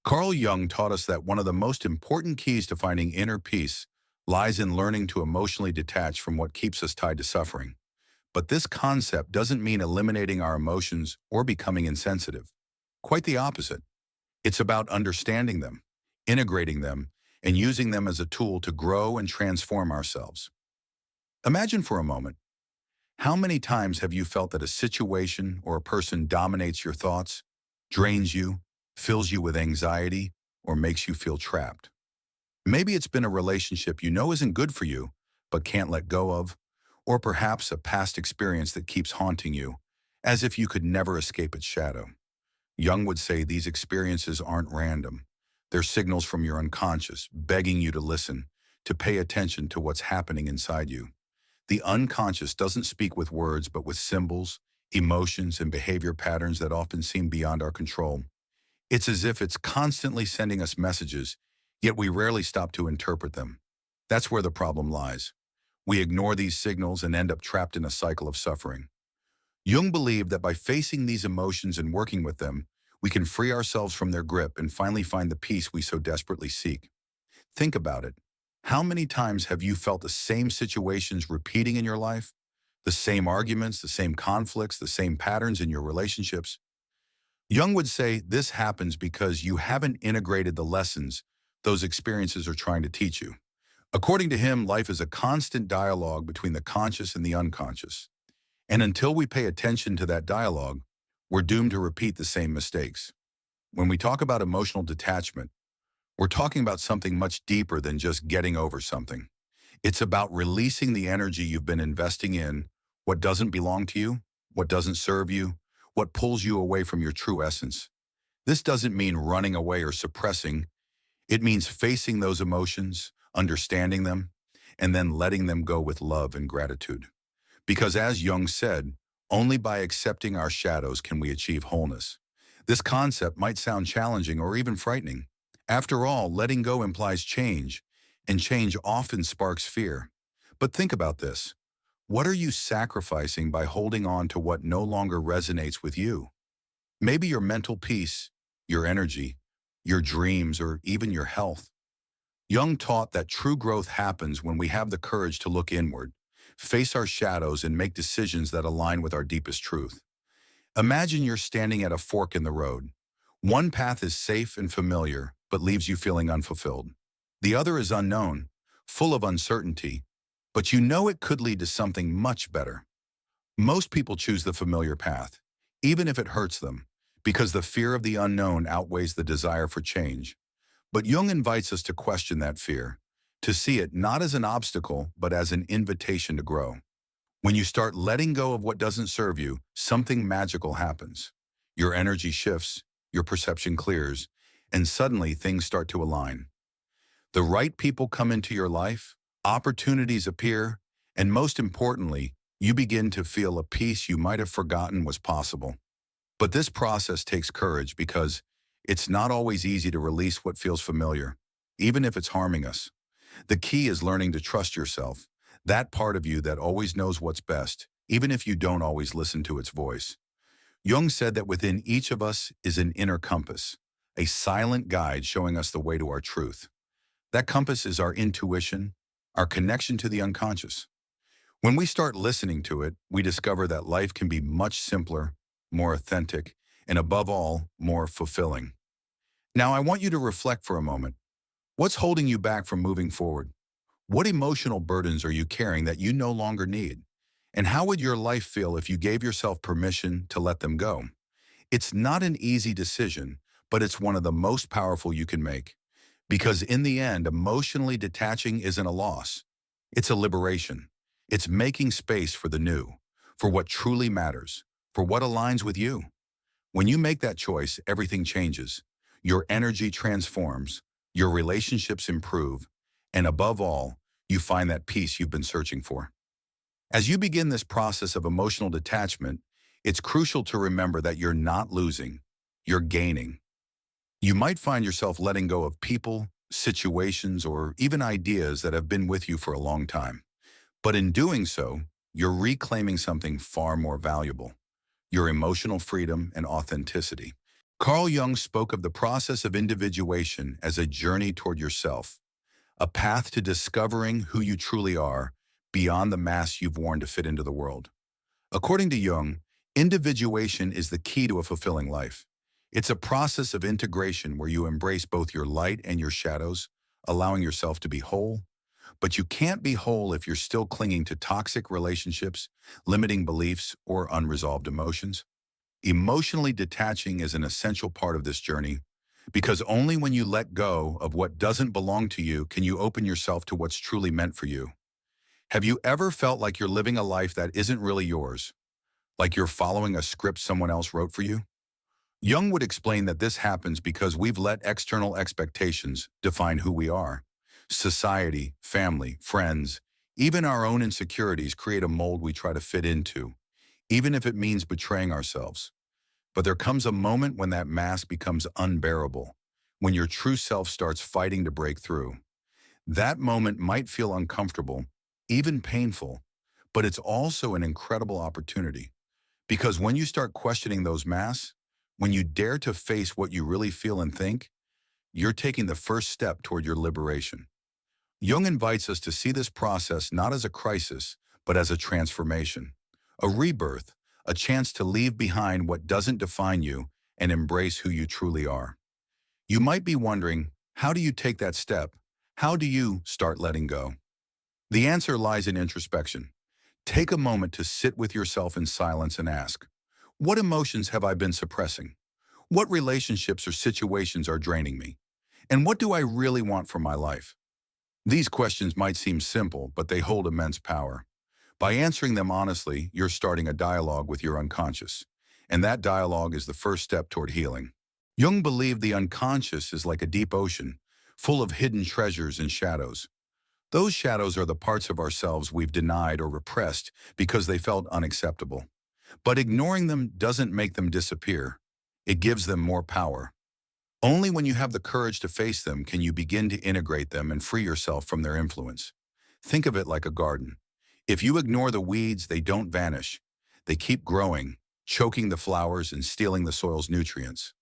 Carl Jung taught us that one of the most important keys to finding inner peace lies in learning to emotionally detach from what keeps us tied to suffering. But this concept doesn't mean eliminating our emotions or becoming insensitive. Quite the opposite. It's about understanding them, integrating them, and using them as a tool to grow and transform ourselves. Imagine for a moment, how many times have you felt that a situation or a person dominates your thoughts, drains you, fills you with anxiety, or makes you feel trapped? Maybe it's been a relationship you know isn't good for you, but can't let go of, or perhaps a past experience that keeps haunting you, as if you could never escape its shadow. Jung would say these experiences aren't random. They're signals from your unconscious, begging you to listen, to pay attention to what's happening inside you. The unconscious doesn't speak with words, but with symbols, emotions, and behavior patterns that often seem beyond our control. It's as if it's constantly sending us messages, yet we rarely stop to interpret them. That's where the problem lies. We ignore these signals and end up trapped in a cycle of suffering. Jung believed that by facing these emotions and working with them, we can free ourselves from their grip and finally find the peace we so desperately seek. Think about it. How many times have you felt the same situations repeating in your life? The same arguments, the same conflicts, the same patterns in your relationships? Jung would say this happens because you haven't integrated the lessons those experiences are trying to teach you. According to him, life is a constant dialogue between the conscious and the unconscious. And until we pay attention to that dialogue, we're doomed to repeat the same mistakes. When we talk about emotional detachment, we're talking about something much deeper than just getting over something. It's about releasing the energy you've been investing in what doesn't belong to you, what doesn't serve you, what pulls you away from your true essence. This doesn't mean running away or suppressing. It means facing those emotions, understanding them, and then letting them go with love and gratitude. Because as Jung said, only by accepting our shadows can we achieve wholeness. This concept might sound challenging or even frightening. After all, letting go implies change, and change often sparks fear. But think about this. What are you sacrificing by holding on to what no longer resonates with you? Maybe your mental peace, your energy, your dreams, or even your health. Jung taught that true growth happens when we have the courage to look inward, face our shadows, and make decisions that align with our deepest truth. Imagine you're standing at a fork in the road. One path is safe and familiar, but leaves you feeling unfulfilled. The other is unknown, full of uncertainty, but you know it could lead to something much better. Most people choose the familiar path, even if it hurts them, because the fear of the unknown outweighs the desire for change. But Jung invites us to question that fear, to see it not as an obstacle, but as an invitation to grow. When you start letting go of what doesn't serve you, something magical happens. Your energy shifts, your perception clears, and suddenly things start to align. The right people come into your life, opportunities appear, and most importantly, you begin to feel a peace you might have forgotten was possible. But this process takes courage because it's not always easy to release what feels familiar, even if it's harming us. The key is learning to trust yourself, that part of you that always knows what's best, even if you don't always listen to its voice. Jung said that within each of us is an inner compass, a silent guide showing us the way to our truth. That compass is our intuition, our connection to the unconscious. When we start listening to it, we discover that life can be much simpler, more authentic, and above all, more fulfilling. Now, I want you to reflect for a moment. What's holding you back from moving forward? What emotional burdens are you carrying that you no longer need? And how would your life feel if you gave yourself permission to let them go? It's not an easy decision, but it's one of the most powerful you can make. Because in the end, emotionally detaching isn't a loss. It's a liberation. It's making space for the new, for what truly matters, for what aligns with you. When you make that choice, everything changes. Your energy transforms, your relationships improve, and above all, you find that peace you've been searching for. As you begin this process of emotional detachment, it's crucial to remember that you're not losing, you're gaining. You might find yourself letting go of people, situations, or even ideas that have been with you for a long time. But in doing so, you're reclaiming something far more valuable, your emotional freedom and authenticity. Carl Jung spoke of the process of individuation as a journey toward yourself, a path to discovering who you truly are beyond the mask you've worn to fit into the world. According to Jung, individuation is the key to a fulfilling life. It's a process of integration where you embrace both your light and your shadows, allowing yourself to be whole. But you can't be whole if you're still clinging to toxic relationships, limiting beliefs, or unresolved emotions. Emotionally detaching is an essential part of this journey because only when you let go of what doesn't belong to you can you open yourself to what's truly meant for you. Have you ever felt like you're living a life that isn't really yours, like you're following a script someone else wrote for you? Jung would explain that this happens because we've let external expectations define who we are. Society, family, friends, even our own insecurities create a mold we try to fit into, even if it means betraying ourselves. But there comes a moment when that mask becomes unbearable, when your true self starts fighting to break through. That moment might feel uncomfortable, even painful, but it's also an incredible opportunity. Because when you start questioning those masks, when you dare to face what you really feel and think, you're taking the first step toward your liberation. Jung invites us to see this process not as a crisis, but as a transformation, a rebirth, a chance to leave behind what doesn't define you and embrace who you truly are. You might be wondering, how do you take that step? How do you start letting go? The answer lies in introspection. Take a moment to sit with yourself in silence and ask, what emotions have I been suppressing? What relationships or situations are draining me? And what do I really want from my life? These questions might seem simple, but they hold immense power. By answering them honestly, you're starting a dialogue with your unconscious. And that dialogue is the first step toward healing. Jung believed the unconscious is like a deep ocean, full of hidden treasures and shadows. Those shadows are the parts of ourselves we've denied or repressed because they felt unacceptable. But ignoring them doesn't make them disappear. It gives them more power. Only when you have the courage to face them can you begin to integrate them and free yourself from their influence. Think of it like a garden. If you ignore the weeds, they don't vanish. They keep growing, choking the flowers and stealing the soil's nutrients.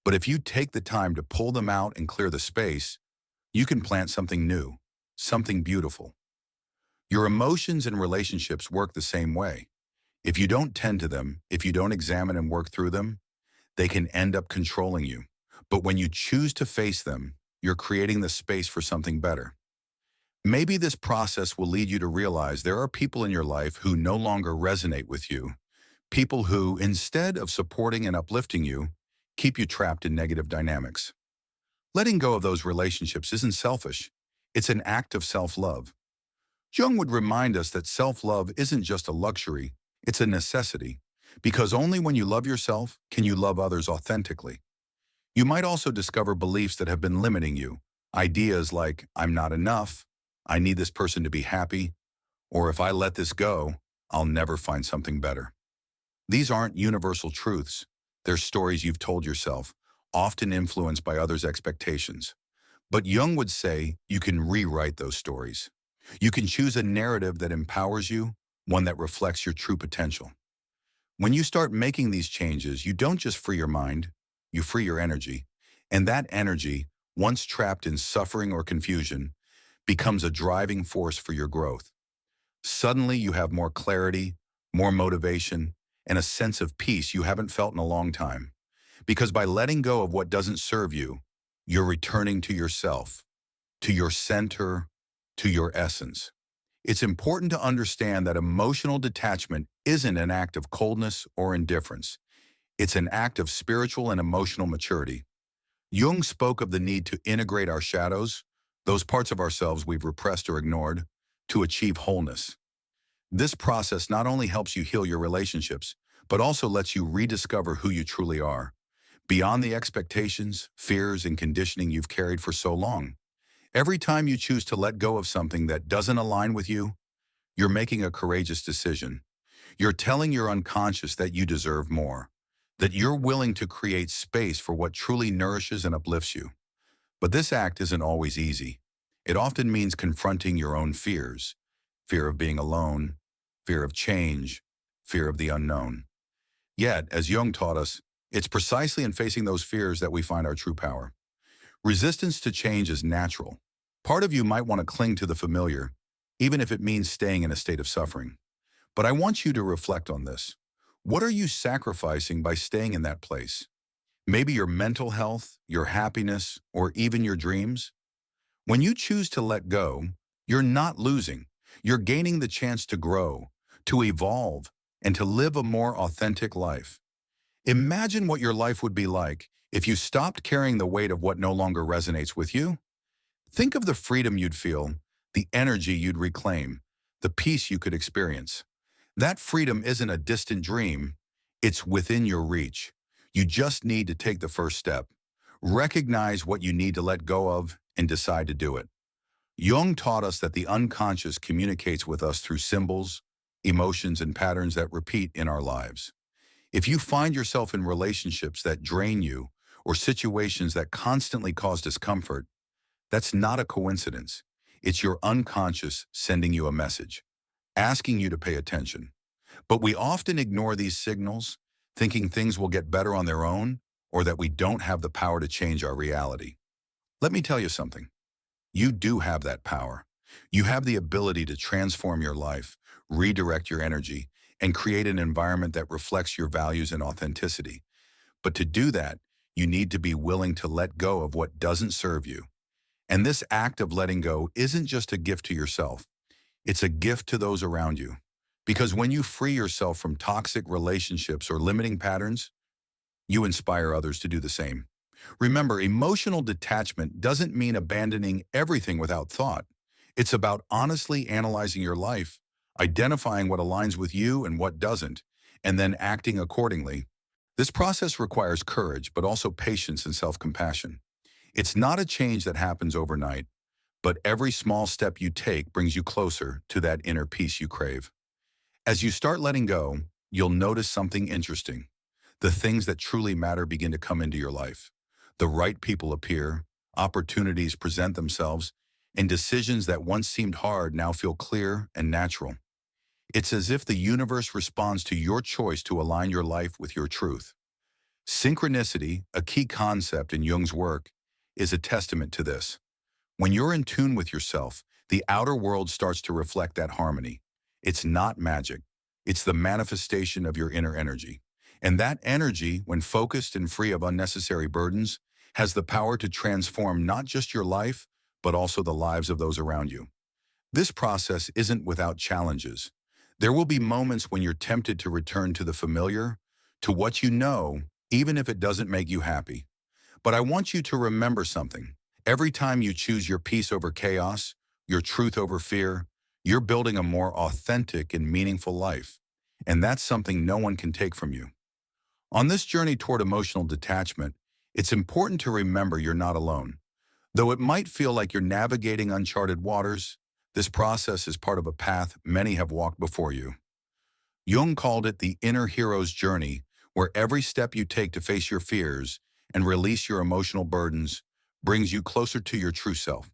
But if you take the time to pull them out and clear the space, you can plant something new, something beautiful. Your emotions and relationships work the same way. If you don't tend to them, if you don't examine and work through them, they can end up controlling you. But when you choose to face them, you're creating the space for something better. Maybe this process will lead you to realize there are people in your life who no longer resonate with you, people who, instead of supporting and uplifting you, keep you trapped in negative dynamics. Letting go of those relationships isn't selfish. It's an act of self-love. Jung would remind us that self-love isn't just a luxury, it's a necessity, because only when you love yourself can you love others authentically. You might also discover beliefs that have been limiting you, ideas like, I'm not enough, I need this person to be happy, or if I let this go, I'll never find something better. These aren't universal truths. They're stories you've told yourself, often influenced by others' expectations. But Jung would say you can rewrite those stories. You can choose a narrative that empowers you, one that reflects your true potential. When you start making these changes, you don't just free your mind, you free your energy. And that energy, once trapped in suffering or confusion, becomes a driving force for your growth. Suddenly you have more clarity, more motivation, and a sense of peace you haven't felt in a long time. Because by letting go of what doesn't serve you, you're returning to yourself, to your center, to your essence. It's important to understand that emotional detachment isn't an act of coldness or indifference. It's an act of spiritual and emotional maturity. Jung spoke of the need to integrate our shadows, those parts of ourselves we've repressed or ignored, to achieve wholeness. This process not only helps you heal your relationships, but also lets you rediscover who you truly are, beyond the expectations, fears, and conditioning you've carried for so long. Every time you choose to let go of something that doesn't align with you, you're making a courageous decision. You're telling your unconscious that you deserve more, that you're willing to create space for what truly nourishes and uplifts you. But this act isn't always easy. It often means confronting your own fears, fear of being alone, fear of change, fear of the unknown. Yet, as Jung taught us, It's precisely in facing those fears that we find our true power. Resistance to change is natural. Part of you might want to cling to the familiar, even if it means staying in a state of suffering. But I want you to reflect on this. What are you sacrificing by staying in that place? Maybe your mental health, your happiness, or even your dreams? When you choose to let go, you're not losing. You're gaining the chance to grow, to evolve, and to live a more authentic life. Imagine what your life would be like if you stopped carrying the weight of what no longer resonates with you. Think of the freedom you'd feel, the energy you'd reclaim, the peace you could experience. That freedom isn't a distant dream, it's within your reach. You just need to take the first step. Recognize what you need to let go of and decide to do it. Jung taught us that the unconscious communicates with us through symbols, emotions, and patterns that repeat in our lives. If you find yourself in relationships that drain you or situations that constantly cause discomfort, that's not a coincidence. It's your unconscious sending you a message, asking you to pay attention. But we often ignore these signals, thinking things will get better on their own or that we don't have the power to change our reality. Let me tell you something. You do have that power. You have the ability to transform your life, redirect your energy, and create an environment that reflects your values and authenticity. But to do that, you need to be willing to let go of what doesn't serve you. And this act of letting go isn't just a gift to yourself. It's a gift to those around you. Because when you free yourself from toxic relationships or limiting patterns, you inspire others to do the same. Remember, emotional detachment doesn't mean abandoning everything without thought. It's about honestly analyzing your life, identifying what aligns with you and what doesn't, and then acting accordingly. This process requires courage, but also patience and self-compassion. It's not a change that happens overnight, but every small step you take brings you closer to that inner peace you crave. As you start letting go, you'll notice something interesting. The things that truly matter begin to come into your life. The right people appear, opportunities present themselves, and decisions that once seemed hard now feel clear and natural. It's as if the universe responds to your choice to align your life with your truth. Synchronicity, a key concept in Jung's work, is a testament to this. When you're in tune with yourself, the outer world starts to reflect that harmony. It's not magic. It's the manifestation of your inner energy. And that energy, when focused and free of unnecessary burdens, has the power to transform not just your life, but also the lives of those around you. This process isn't without challenges. There will be moments when you're tempted to return to the familiar, to what you know, even if it doesn't make you happy. But I want you to remember something. Every time you choose your peace over chaos, your truth over fear, you're building a more authentic and meaningful life. And that's something no one can take from you. On this journey toward emotional detachment, it's important to remember you're not alone. Though it might feel like you're navigating uncharted waters, this process is part of a path many have walked before you. Jung called it the inner hero's journey, where every step you take to face your fears and release your emotional burdens brings you closer to your true self.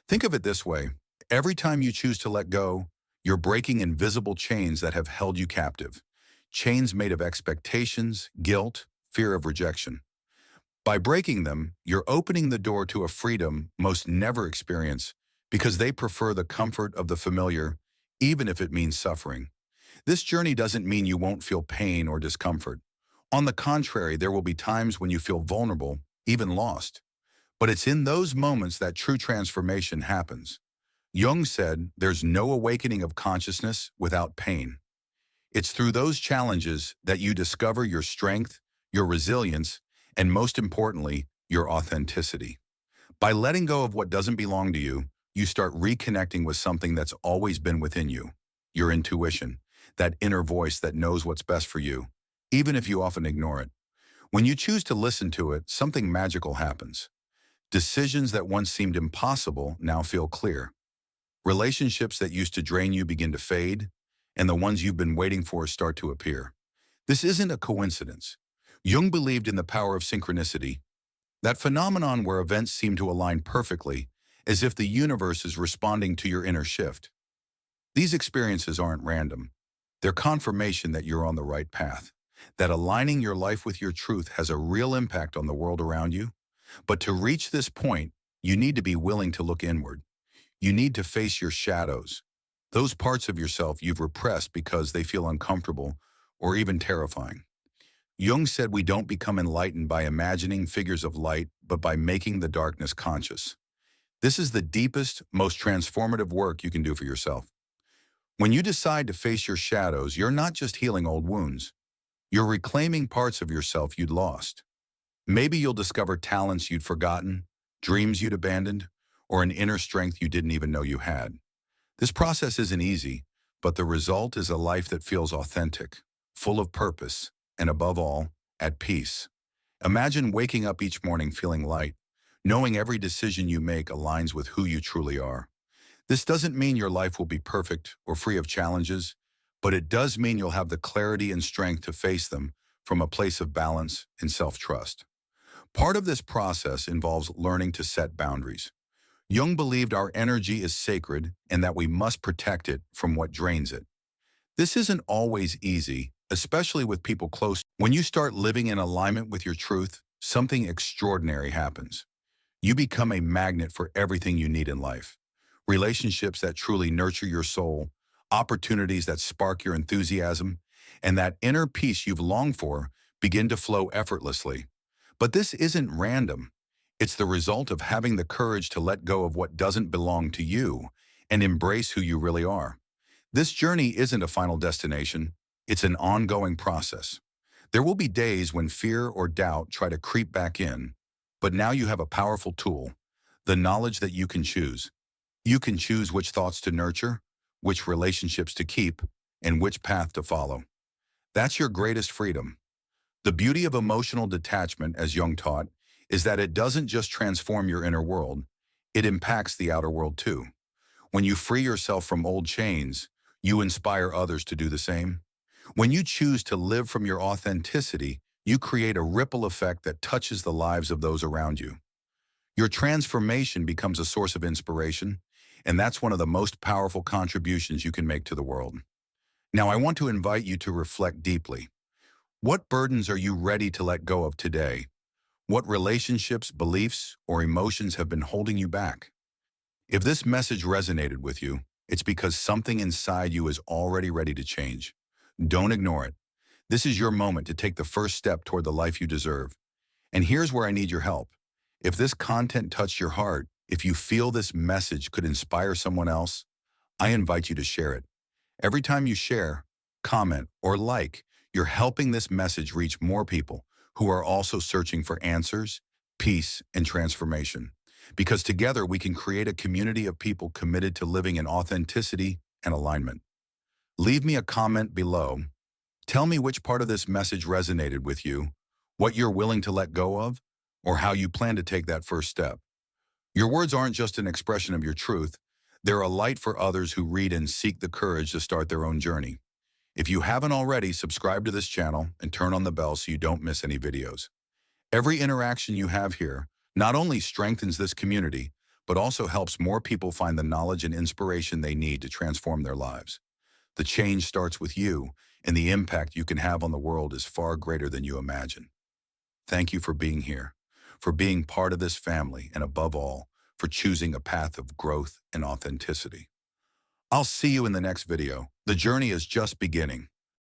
Think of it this way. Every time you choose to let go, you're breaking invisible chains that have held you captive. Chains made of expectations, guilt, fear of rejection. By breaking them, you're opening the door to a freedom most never experience because they prefer the comfort of the familiar, even if it means suffering. This journey doesn't mean you won't feel pain or discomfort. On the contrary, there will be times when you feel vulnerable, even lost. But it's in those moments that true transformation happens. Jung said, there's no awakening of consciousness without pain. It's through those challenges that you discover your strength, your resilience, and most importantly, your authenticity. By letting go of what doesn't belong to you, you start reconnecting with something that's always been within you, your intuition, that inner voice that knows what's best for you, even if you often ignore it. When you choose to listen to it, something magical happens. Decisions that once seemed impossible now feel clear. Relationships that used to drain you begin to fade, and the ones you've been waiting for start to appear. This isn't a coincidence. Jung believed in the power of synchronicity, that phenomenon where events seem to align perfectly, as if the universe is responding to your inner shift. These experiences aren't random. They're confirmation that you're on the right path. that aligning your life with your truth has a real impact on the world around you. But to reach this point, you need to be willing to look inward. You need to face your shadows, those parts of yourself you've repressed because they feel uncomfortable or even terrifying. Jung said we don't become enlightened by imagining figures of light, but by making the darkness conscious. This is the deepest, most transformative work you can do for yourself. When you decide to face your shadows, you're not just healing old wounds. You're reclaiming parts of yourself you'd lost. Maybe you'll discover talents you'd forgotten, dreams you'd abandoned, or an inner strength you didn't even know you had. This process isn't easy, but the result is a life that feels authentic, full of purpose, and above all, at peace. Imagine waking up each morning feeling light, knowing every decision you make aligns with who you truly are. This doesn't mean your life will be perfect or free of challenges, but it does mean you'll have the clarity and strength to face them from a place of balance and self-trust. Part of this process involves learning to set boundaries. Jung believed our energy is sacred and that we must protect it from what drains it. This isn't always easy, especially with people close. When you start living in alignment with your truth, something extraordinary happens. You become a magnet for everything you need in life. Relationships that truly nurture your soul, opportunities that spark your enthusiasm, and that inner peace you've longed for begin to flow effortlessly. But this isn't random. It's the result of having the courage to let go of what doesn't belong to you and embrace who you really are. This journey isn't a final destination. It's an ongoing process. There will be days when fear or doubt try to creep back in, but now you have a powerful tool, the knowledge that you can choose. You can choose which thoughts to nurture, which relationships to keep, and which path to follow. That's your greatest freedom. The beauty of emotional detachment, as Jung taught, is that it doesn't just transform your inner world, it impacts the outer world too. When you free yourself from old chains, you inspire others to do the same. When you choose to live from your authenticity, you create a ripple effect that touches the lives of those around you. Your transformation becomes a source of inspiration, and that's one of the most powerful contributions you can make to the world. Now, I want to invite you to reflect deeply. What burdens are you ready to let go of today? What relationships, beliefs, or emotions have been holding you back? If this message resonated with you, it's because something inside you is already ready to change. Don't ignore it. This is your moment to take the first step toward the life you deserve. And here's where I need your help. If this content touched your heart, if you feel this message could inspire someone else, I invite you to share it. Every time you share, comment, or like, you're helping this message reach more people who are also searching for answers, peace, and transformation. Because together we can create a community of people committed to living in authenticity and alignment. Leave me a comment below. Tell me which part of this message resonated with you, what you're willing to let go of, or how you plan to take that first step. Your words aren't just an expression of your truth, they're a light for others who read and seek the courage to start their own journey. If you haven't already, subscribe to this channel and turn on the bell so you don't miss any videos. Every interaction you have here not only strengthens this community, but also helps more people find the knowledge and inspiration they need to transform their lives. The change starts with you, and the impact you can have on the world is far greater than you imagine. Thank you for being here, for being part of this family, and above all, for choosing a path of growth and authenticity. I'll see you in the next video. The journey is just beginning.